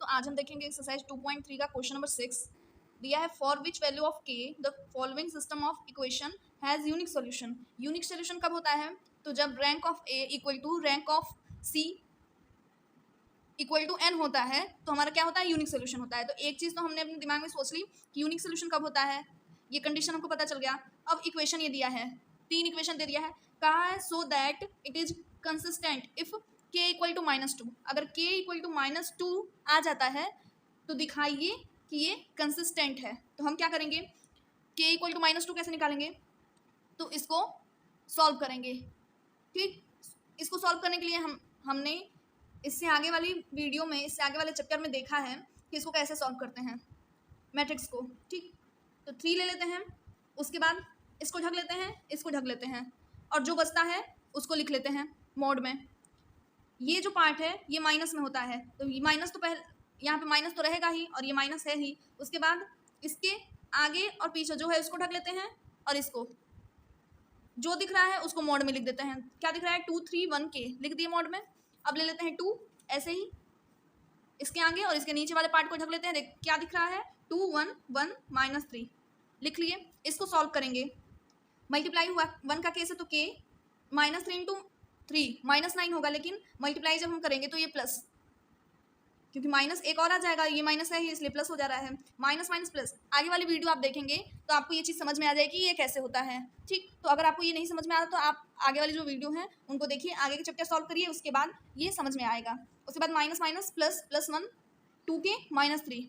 आज हम देखेंगे एक्सरसाइज 2.3 का क्वेश्चन नंबर 6 दिया है। For which value of k the following system of equation has unique solution. Unique solution कब होता है? तो जब rank of A equal to rank of C equal to n होता है तो हमारा क्या होता है? यूनिक सोल्यूशन होता है। तो एक चीज़ तो हमने अपने दिमाग में सोच ली कि यूनिक सोल्यूशन कब होता है, ये कंडीशन हमको पता चल गया। अब इक्वेशन ये दिया है, 3 इक्वेशन दे दिया है, कहा है so that it is consistent if के इक्वल टू -2। अगर के इक्वल टू -2 आ जाता है तो दिखाइए कि ये कंसिस्टेंट है। तो हम क्या करेंगे, के इक्वल टू -2 कैसे निकालेंगे? तो इसको सॉल्व करेंगे। ठीक, इसको सॉल्व करने के लिए हमने इससे आगे वाली वीडियो में, इससे आगे वाले चैप्टर में देखा है कि इसको कैसे सॉल्व करते हैं मैट्रिक्स को। ठीक, तो 3 ले लेते हैं, उसके बाद इसको ढक लेते हैं, इसको ढक लेते हैं, और जो बचता है उसको लिख लेते हैं मोड में। ये जो पार्ट है ये माइनस में होता है, तो ये माइनस तो पहले यहाँ पे माइनस तो रहेगा ही, और ये माइनस है ही। उसके बाद इसके आगे और पीछे जो है उसको ढक लेते हैं, और इसको जो दिख रहा है उसको मोड में लिख देते हैं। क्या दिख रहा है? 2 3 1 के लिख दिए मोड में। अब ले लेते हैं 2, ऐसे ही इसके आगे और इसके नीचे वाले पार्ट को ढक लेते हैं। देख क्या दिख रहा है? 2 1 1 -3 लिख लिए। इसको सॉल्व करेंगे, मल्टीप्लाई हुआ 1 का केस है तो के -3 इंटू 3 -9 होगा, लेकिन मल्टीप्लाई जब हम करेंगे तो ये प्लस, क्योंकि माइनस एक और आ जाएगा, ये माइनस है ही इसलिए प्लस हो जा रहा है। माइनस माइनस प्लस, आगे वाली वीडियो आप देखेंगे तो आपको ये चीज़ समझ में आ जाएगी ये कैसे होता है। ठीक, तो अगर आपको ये नहीं समझ में आ रहा तो आप आगे वाली जो वीडियो है उनको देखिए, आगे के चैप्टर सॉल्व करिए, उसके बाद ये समझ में आएगा। उसके बाद माइनस माइनस प्लस +1 2 के -3,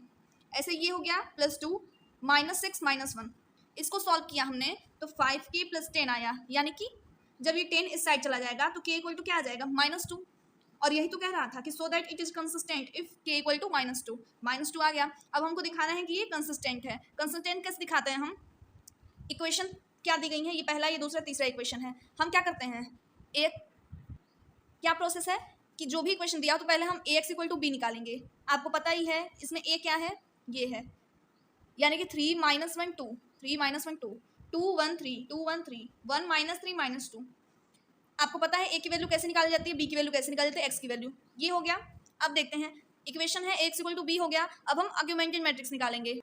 ऐसे ये हो गया +2 -6 -1। इसको सॉल्व किया हमने तो 5k + 10 आया, यानी कि जब ये 10 इस साइड चला जाएगा तो k इक्वल टू क्या आ जाएगा? -2। और यही तो कह रहा था कि so that it is consistent if के इक्वल टू -2। -2 आ गया। अब हमको दिखाना है कि ये कंसिस्टेंट है। कंसिस्टेंट कैसे दिखाते हैं हम? इक्वेशन क्या दी गई है, ये पहला, ये दूसरा, तीसरा इक्वेशन है। हम क्या करते हैं, एक क्या प्रोसेस है कि जो भी इक्वेशन दिया हो तो पहले हम ax इक्वल टू b निकालेंगे। आपको पता ही है इसमें a क्या है, ये है, यानी कि 3 - 1 2 3 - 1 2 2 1 3 2 1 3 1 -3 -2। आपको पता है ए की वैल्यू कैसे निकाली जाती है, बी की वैल्यू कैसे निकाली जाती है, एक्स की वैल्यू। ये हो गया। अब देखते हैं, इक्वेशन है एक्स इक्वल टू बी हो गया। अब हम आर्गुमेंटेड मैट्रिक्स निकालेंगे।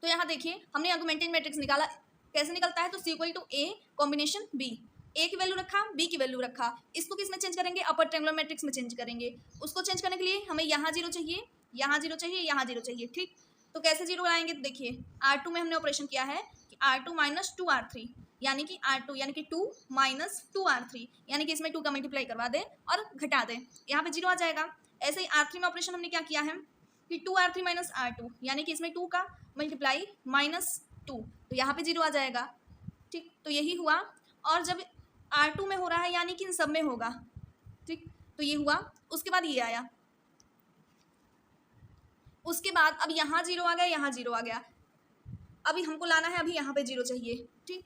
तो यहाँ देखिए हमने आर्गुमेंटेड मैट्रिक्स निकाला, कैसे निकलता है? तो C equal to A combination B, A की वैल्यू रखा, बी की वैल्यू रखा। इसको किस में चेंज करेंगे? अपर ट्रायंगुलर मैट्रिक्स में चेंज करेंगे। उसको चेंज करने के लिए हमें यहाँ 0 चाहिए, यहाँ 0 चाहिए, यहाँ 0 चाहिए। ठीक, तो कैसे 0 आएंगे? तो देखिए R2 में हमने ऑपरेशन किया है कि R2 - 2R3, यानी कि R2 यानी कि 2 - 2R3, यानी कि इसमें 2 का मल्टीप्लाई करवा दें और घटा दें, यहाँ पे 0 आ जाएगा। ऐसे ही R3 में ऑपरेशन हमने क्या किया है कि 2R3 - R2, यानी कि इसमें 2 का मल्टीप्लाई -2, तो यहाँ पे 0 आ जाएगा। ठीक, तो यही हुआ। और जब R2 में हो रहा है यानी कि इन सब में होगा। ठीक, तो ये हुआ। उसके बाद ये आया, उसके बाद अब यहाँ 0 आ गया, यहाँ 0 आ गया। अभी हमको लाना है, अभी यहाँ पे 0 चाहिए। ठीक,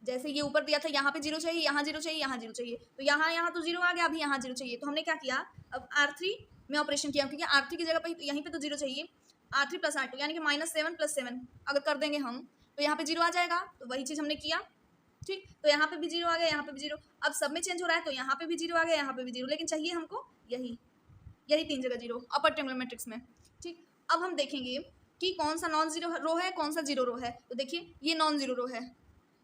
जैसे ये ऊपर दिया था यहाँ पे 0 चाहिए, यहाँ 0 चाहिए, यहाँ 0 चाहिए, तो यहाँ तो 0 आ गया, अभी यहाँ 0 चाहिए। तो हमने क्या किया, अब R3 में ऑपरेशन किया, क्योंकि R3 की जगह पर यहीं पे तो 0 चाहिए। R3 + R2 यानी कि -7 + 7 अगर कर देंगे हम तो यहाँ पे 0 आ जाएगा। तो वही चीज़ हमने किया। ठीक, तो यहाँ पे भी 0 आ गया, यहाँ पे भी 0। अब सब में चेंज हो रहा है तो यहाँ पे भी 0 आ गया, यहाँ पे भी 0, लेकिन चाहिए हमको यही 3 जगह 0 अपर ट्रायंगुलर मैट्रिक्स में। ठीक, अब हम देखेंगे कि कौन सा नॉन जीरो रो है, कौन सा 0 रो है। तो देखिए ये नॉन जीरो रो है,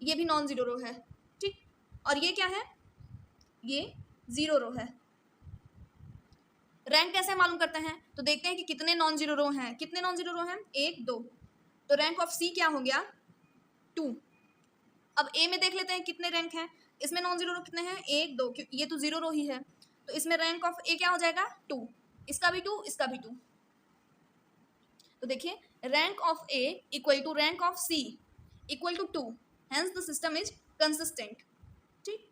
ये भी नॉन जीरो रो है। ठीक, और ये क्या है? ये 0 रो है। रैंक कैसे मालूम करते हैं? तो देखते हैं कि कितने नॉन जीरो रो हैं। कितने नॉन जीरो रो हैं? 1 2। तो रैंक ऑफ सी क्या हो गया? 2। अब ए में देख लेते हैं कितने रैंक हैं। इसमें नॉन जीरो रो कितने हैं? 1 2, ये तो 0 रो ही है, तो इसमें रैंक ऑफ ए क्या हो जाएगा? 2। इसका भी 2, इसका भी 2। तो देखिए rank of A equal to rank of C equal to 2, hence the system is consistent. ठीक,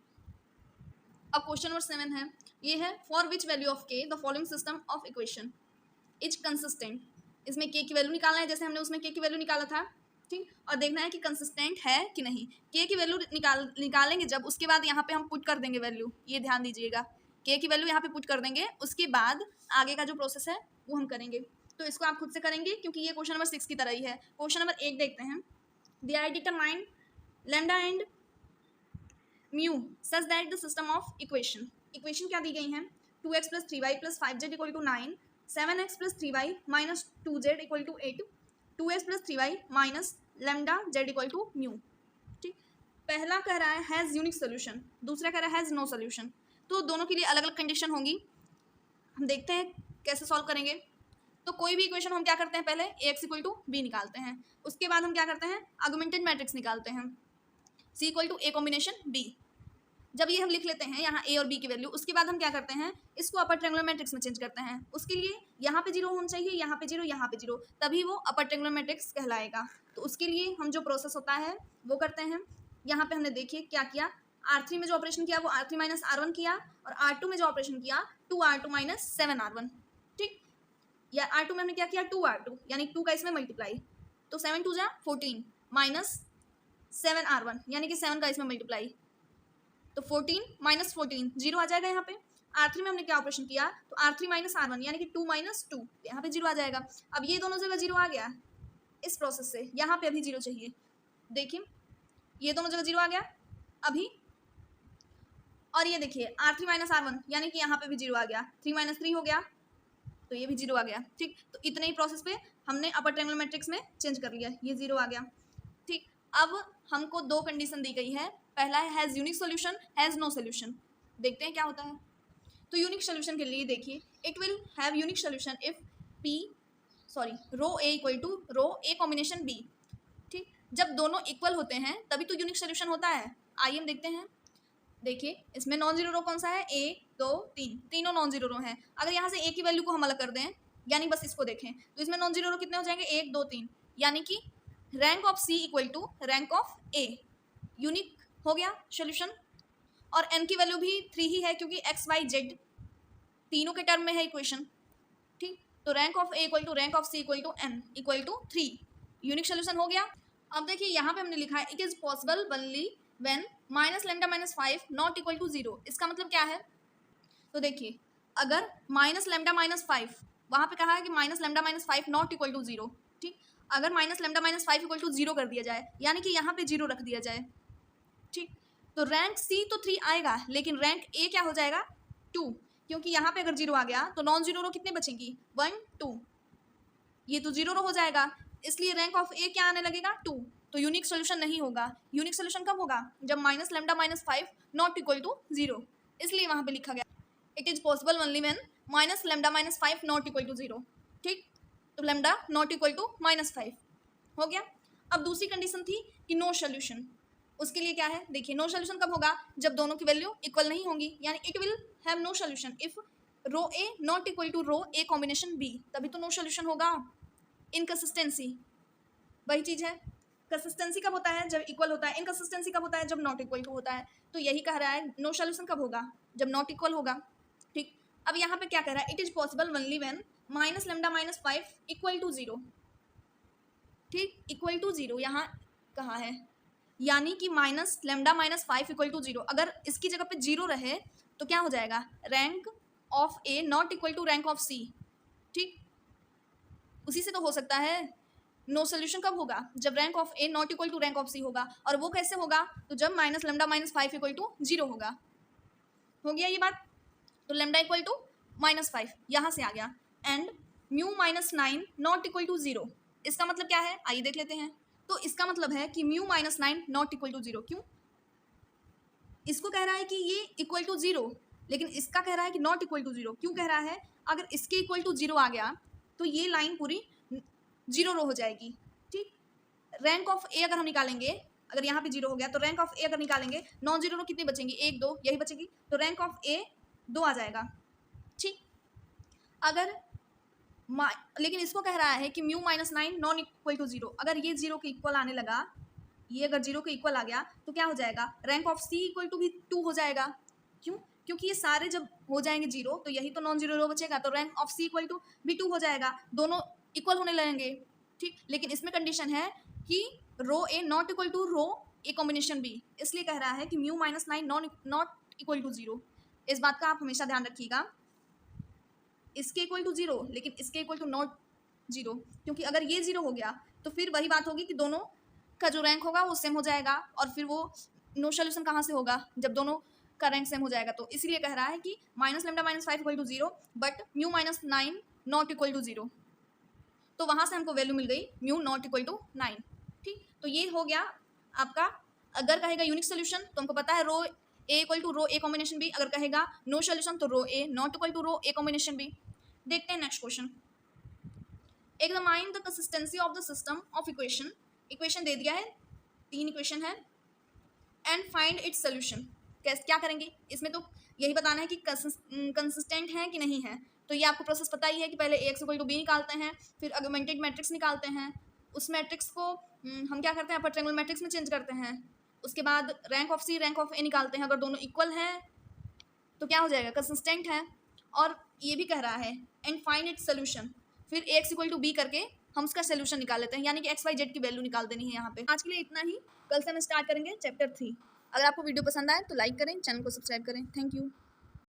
अब क्वेश्चन नंबर 7 है, ये है for which value of k the following system of equation is consistent. इसमें के की वैल्यू निकालना है, जैसे हमने उसमें के की वैल्यू निकाला था। ठीक, और देखना है कि कंसिस्टेंट है कि नहीं। के की वैल्यू निकालेंगे जब, उसके बाद यहाँ पे हम पुट कर देंगे वैल्यू, ये ध्यान दीजिएगा। के की वैल्यू यहाँ पे पुट कर देंगे, उसके बाद आगे का जो प्रोसेस है वो हम करेंगे। तो इसको आप खुद से करेंगे क्योंकि ये क्वेश्चन नंबर 6 की तरह ही है। क्वेश्चन नंबर 1 देखते हैं। They are determine lambda and mu such that the system of equation क्या दी गई हैं? 2x + 3y + 5z = 9 7x plus 3y minus 2z equal to 8, 2x plus 3y minus lambda z equal to mu. ठीक, पहला कह रहा है has unique solution, दूसरा कह रहा है हैज़ नो सोल्यूशन। तो दोनों के लिए अलग अलग कंडीशन होंगी, हम देखते हैं कैसे सॉल्व करेंगे। तो कोई भी इक्वेशन हम क्या करते हैं, पहले ax इक्वल टू बी निकालते हैं, उसके बाद हम क्या करते हैं, आर्गुमेंटेड मैट्रिक्स निकालते हैं, c equal to A combination b। जब ये हम लिख लेते हैं यहाँ a और b की वैल्यू, उसके बाद हम क्या करते हैं, इसको अपर ट्रायंगुलर मैट्रिक्स में चेंज करते हैं। उसके लिए यहाँ पे 0 होना चाहिए, यहाँ पे 0, यहाँ पे 0, तभी वो अपर ट्रायंगुलर मैट्रिक्स कहलाएगा। तो उसके लिए हम जो प्रोसेस होता है वो करते हैं। यहाँ पे हमने देखिए क्या किया, R3 में जो ऑपरेशन किया वो R3 माइनस R1 किया, और R2 में जो ऑपरेशन किया 2R2 माइनस 7R1। ठीक, या R2 में हमने क्या किया 2R2, यानी 2 का इसमें मल्टीप्लाई, तो 7 2 जा 14 माइनस 7R1 यानी कि 7 का इसमें मल्टीप्लाई, तो 14 माइनस 14 0 आ जाएगा यहाँ पे। R3 में हमने क्या ऑपरेशन किया, तो R3 माइनस R1 यानी कि 2 माइनस 2, यहाँ पे 0 आ जाएगा। अब ये दोनों जगह 0 आ गया इस प्रोसेस से, यहाँ पे अभी 0 चाहिए। देखिए ये दोनों जगह 0 आ गया अभी, और ये देखिए R3 माइनस R1 यानी कि यहाँ पे भी 0 आ गया, 3 माइनस 3 हो गया, तो ये भी 0 आ गया। ठीक, तो इतने ही प्रोसेस पे हमने अपर ट्रायंगुलर मैट्रिक्स में चेंज कर लिया, ये 0 आ गया। ठीक, अब हमको दो कंडीशन दी गई है, पहला है has unique solution, has no solution. देखते हैं क्या होता है। तो यूनिक सोल्यूशन के लिए देखिए, it will have unique solution if row A equal to row A combination बी। ठीक, जब दोनों इक्वल होते हैं तभी तो यूनिक सोल्यूशन होता है। आइए हम देखते हैं। देखिए इसमें नॉन जीरो रो कौन सा है, 1 2 3, तीनों नॉन जीरो रो हैं। अगर यहाँ से ए की वैल्यू को हम अलग कर दें, यानी बस इसको देखें, तो इसमें नॉन जीरो रो कितने हो जाएंगे, 1 2 3, यानी कि rank of C equal to rank of A, unique हो गया सोल्यूशन। और n की वैल्यू भी 3 ही है, क्योंकि x y z तीनों के टर्म में है इक्वेशन। ठीक, तो rank of a equal to rank of c equal to n equal to 3, unique solution हो गया। अब देखिए यहाँ पे हमने लिखा है it is possible only when minus lambda minus 5 not equal to 0। इसका मतलब क्या है, तो देखिए अगर माइनस लेमडा माइनस 5, वहाँ पे कहा है कि minus lambda minus 5 not equal to 0। ठीक, अगर minus lambda minus 5 equal to 0 कर दिया जाए, यानी कि यहाँ पे 0 रख दिया जाए। ठीक, तो रैंक सी तो 3 आएगा, लेकिन रैंक ए क्या हो जाएगा 2, क्योंकि यहाँ पे अगर 0 आ गया तो नॉन जीरो रो कितने बचेंगी 1 2, ये तो 0 रो हो जाएगा, इसलिए रैंक ऑफ ए क्या आने लगेगा 2। तो यूनिक सोल्यूशन नहीं होगा। यूनिक सोल्यूशन कब होगा, जब minus lambda minus 5 not equal to 0, इसलिए वहाँ पे लिखा गया it is possible only when minus lambda minus 5 not equal to 0। ठीक, तो lambda not equal to minus 5 हो गया। अब दूसरी कंडीशन थी कि नो सोल्यूशन, उसके लिए क्या है, देखिए नो सोल्यूशन कब होगा, जब दोनों की वैल्यू इक्वल नहीं होंगी, यानी it will have no solution if row A not equal to row A combination B, तभी तो नो सोल्यूशन होगा। इनकंसिस्टेंसी वही चीज़ है, कंसिस्टेंसी कब होता है, जब इक्वल होता है, इनकंसिस्टेंसी कब होता है, जब नॉट इक्वल टू होता है। तो यही कह रहा है नो सोल्यूशन कब होगा, जब नॉट इक्वल होगा। ठीक, अब यहाँ पे क्या कह रहा है, it is possible only when minus lambda minus 5 equal to 0। ठीक, इक्वल टू 0 यहाँ कहा है, यानी कि minus lambda minus 5 equal to 0, अगर इसकी जगह पे 0 रहे तो क्या हो जाएगा, rank of A not equal to rank of C. ठीक, उसी से तो हो सकता है। नो सोल्यूशन कब होगा, जब rank of A not equal to rank of C होगा, और वो कैसे होगा, तो जब minus lambda minus 5 equal to 0 होगा। हो गया ये बात, तो लेमडा इक्वल टू माइनस 5 यहाँ से आ गया, and mu minus 9 not equal to 0। इसका मतलब क्या है, आइए देख लेते हैं। तो इसका मतलब है कि mu minus 9 not equal to 0। क्यों, इसको कह रहा है कि ये इक्वल टू 0, लेकिन इसका कह रहा है कि नॉट इक्वल टू 0। क्यों कह रहा है, अगर इसके इक्वल टू 0 आ गया तो ये लाइन पूरी 0 रो हो जाएगी। ठीक, रैंक ऑफ ए अगर हम निकालेंगे, अगर यहाँ पे 0 हो गया तो रैंक ऑफ ए अगर निकालेंगे, नॉन जीरो रो कितनी बचेंगी 1 2, यही बचेगी, तो रैंक ऑफ ए 2 आ जाएगा। ठीक, अगर लेकिन इसको कह रहा है कि mu minus 9 non equal to 0, अगर ये 0 के इक्वल आने लगा, ये अगर 0 के इक्वल आ गया तो क्या हो जाएगा, rank of C equal to भी 2 हो जाएगा। क्यों, क्योंकि ये सारे जब हो जाएंगे 0 तो यही तो नॉन जीरो रो बचेगा, तो rank of C equal to भी 2 हो जाएगा, दोनों इक्वल होने लगेंगे। ठीक, लेकिन इसमें कंडीशन है कि row A not equal to row A combination B, इसलिए कह रहा है कि mu minus 9 not equal to 0। इस बात का आप हमेशा ध्यान रखिएगा, इसके इक्वल टू 0 लेकिन इसके इक्वल टू नॉट 0, क्योंकि अगर ये 0 हो गया तो फिर वही बात होगी कि दोनों का जो रैंक होगा वो सेम हो जाएगा, और फिर वो नो सोल्यूशन कहाँ से होगा, जब दोनों का रैंक सेम हो जाएगा, तो इसीलिए कह रहा है कि minus lambda minus 5 equal to 0 but mu minus 9 not equal to 0। तो वहाँ से हमको वैल्यू मिल गई म्यू नॉट इक्वल टू 9। ठीक, तो ये हो गया आपका। अगर कहेगा यूनिक सोल्यूशन तो हमको पता है row A equal to row A combination B, अगर कहेगा नो सोल्यूशन तो row A not equal to row A combination B. देखते हैं next question. Examine the consistency of the system of equation. Equation दे दिया है, 3 इक्वेशन है, and find its solution. कैसे क्या करेंगे इसमें, तो यही बताना है कि कंसिस्टेंट है कि नहीं है। तो ये आपको प्रोसेस पता ही है कि पहले एक्स इक्वल टू बी निकालते हैं, फिर ऑगमेंटेड मैट्रिक्स निकालते हैं, उस मैट्रिक्स को हम क्या करते हैं अपर ट्रायंगुलर मैट्रिक्स में चेंज करते हैं, उसके बाद rank of C rank of A निकालते हैं। अगर दोनों इक्वल हैं तो क्या हो जाएगा, कंसिस्टेंट है। और ये भी कह रहा है एंड फाइंड इट्स सोल्यूशन, फिर एक्स इक्वल टू बी करके हम उसका सोल्यूशन निकाल लेते हैं, यानी कि एक्स वाई जेड की वैल्यू निकाल देनी है यहाँ पे। आज के लिए इतना ही, कल से हम स्टार्ट करेंगे चैप्टर 3। अगर आपको वीडियो पसंद आए तो लाइक करें, चैनल को सब्सक्राइब करें। Thank you.